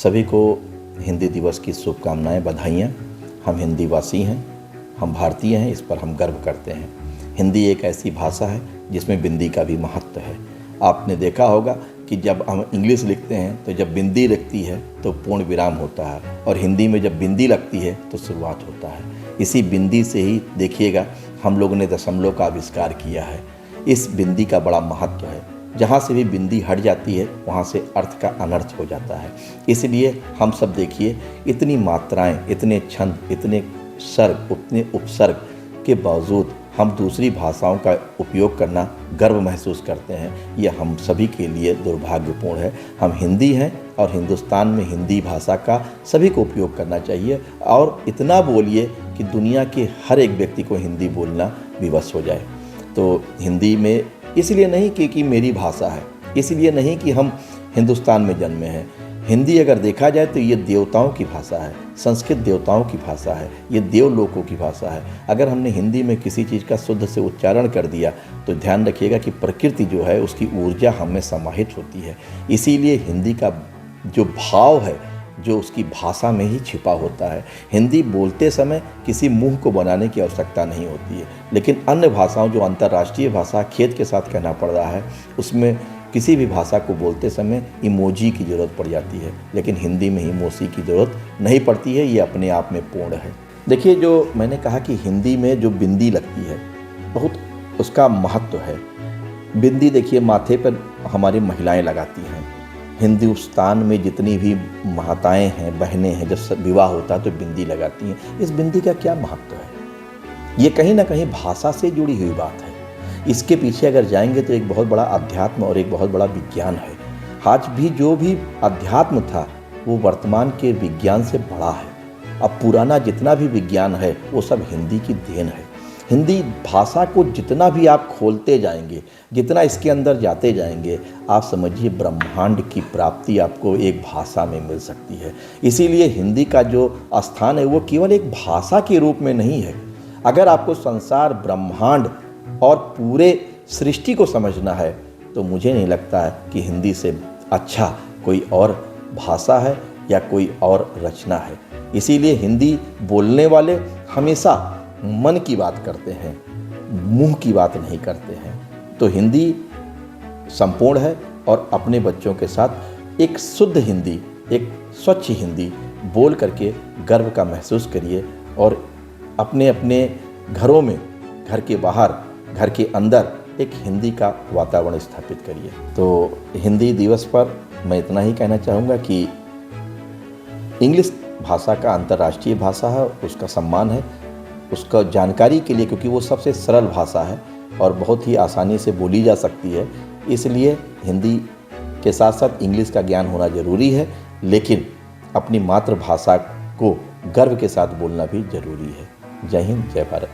सभी को हिंदी दिवस की शुभकामनाएं, बधाइयाँ। हम हिंदी वासी हैं, हम भारतीय हैं, इस पर हम गर्व करते हैं। हिंदी एक ऐसी भाषा है जिसमें बिंदी का भी महत्व है। आपने देखा होगा कि जब हम इंग्लिश लिखते हैं तो जब बिंदी लगती है तो पूर्ण विराम होता है, और हिंदी में जब बिंदी लगती है तो शुरुआत होता है। इसी बिंदी से ही देखिएगा हम लोगों ने दशमलव का आविष्कार किया है। इस बिंदी का बड़ा महत्व है। जहाँ से भी बिंदी हट जाती है वहाँ से अर्थ का अनर्थ हो जाता है। इसलिए हम सब देखिए, इतनी मात्राएं, इतने छंद, इतने सर्ग, उतने उपसर्ग के बावजूद हम दूसरी भाषाओं का उपयोग करना गर्व महसूस करते हैं। यह हम सभी के लिए दुर्भाग्यपूर्ण है। हम हिंदी हैं और हिंदुस्तान में हिंदी भाषा का सभी को उपयोग करना चाहिए, और इतना बोलिए कि दुनिया के हर एक व्यक्ति को हिंदी बोलना विवश हो जाए। तो हिंदी में इसलिए नहीं कि मेरी भाषा है, इसलिए नहीं कि हम हिंदुस्तान में जन्मे हैं। हिंदी अगर देखा जाए तो ये देवताओं की भाषा है, संस्कृत देवताओं की भाषा है, ये देवलोकों की भाषा है। अगर हमने हिंदी में किसी चीज़ का शुद्ध से उच्चारण कर दिया तो ध्यान रखिएगा कि प्रकृति जो है उसकी ऊर्जा हमें समाहित होती है। इसीलिए हिंदी का जो भाव है जो उसकी भाषा में ही छिपा होता है। हिंदी बोलते समय किसी मुंह को बनाने की आवश्यकता नहीं होती है, लेकिन अन्य भाषाओं जो अंतर्राष्ट्रीय भाषा खेत के साथ कहना पड़ रहा है, उसमें किसी भी भाषा को बोलते समय इमोजी की ज़रूरत पड़ जाती है, लेकिन हिंदी में इमोजी की ज़रूरत नहीं पड़ती है। ये अपने आप में पूर्ण है। देखिए, जो मैंने कहा कि हिंदी में जो बिंदी लगती है बहुत उसका महत्व है। बिंदी देखिए माथे पर हमारी महिलाएं लगाती हैं। हिंदुस्तान में जितनी भी माताएं हैं, बहनें हैं, जब विवाह होता है तो बिंदी लगाती हैं। इस बिंदी का क्या महत्व है? ये कहीं ना कहीं भाषा से जुड़ी हुई बात है। इसके पीछे अगर जाएंगे तो एक बहुत बड़ा अध्यात्म और एक बहुत बड़ा विज्ञान है। आज भी जो भी अध्यात्म था वो वर्तमान के विज्ञान से बड़ा है। अब पुराना जितना भी विज्ञान है वो सब हिंदी की देन है। हिंदी भाषा को जितना भी आप खोलते जाएंगे, जितना इसके अंदर जाते जाएंगे, आप समझिए ब्रह्मांड की प्राप्ति आपको एक भाषा में मिल सकती है। इसीलिए हिंदी का जो स्थान है वो केवल एक भाषा के रूप में नहीं है। अगर आपको संसार, ब्रह्मांड और पूरे सृष्टि को समझना है तो मुझे नहीं लगता है कि हिंदी से अच्छा कोई और भाषा है या कोई और रचना है। इसीलिए हिंदी बोलने वाले हमेशा मन की बात करते हैं, मुंह की बात नहीं करते हैं। तो हिंदी संपूर्ण है, और अपने बच्चों के साथ एक शुद्ध हिंदी, एक स्वच्छ हिंदी बोल करके गर्व का महसूस करिए, और अपने अपने घरों में, घर के बाहर, घर के अंदर एक हिंदी का वातावरण स्थापित करिए। तो हिंदी दिवस पर मैं इतना ही कहना चाहूँगा कि इंग्लिश भाषा का अंतर्राष्ट्रीय भाषा है, उसका सम्मान है, उसका जानकारी के लिए, क्योंकि वो सबसे सरल भाषा है और बहुत ही आसानी से बोली जा सकती है। इसलिए हिंदी के साथ साथ इंग्लिश का ज्ञान होना ज़रूरी है, लेकिन अपनी मातृभाषा को गर्व के साथ बोलना भी ज़रूरी है। जय हिंद, जय भारत।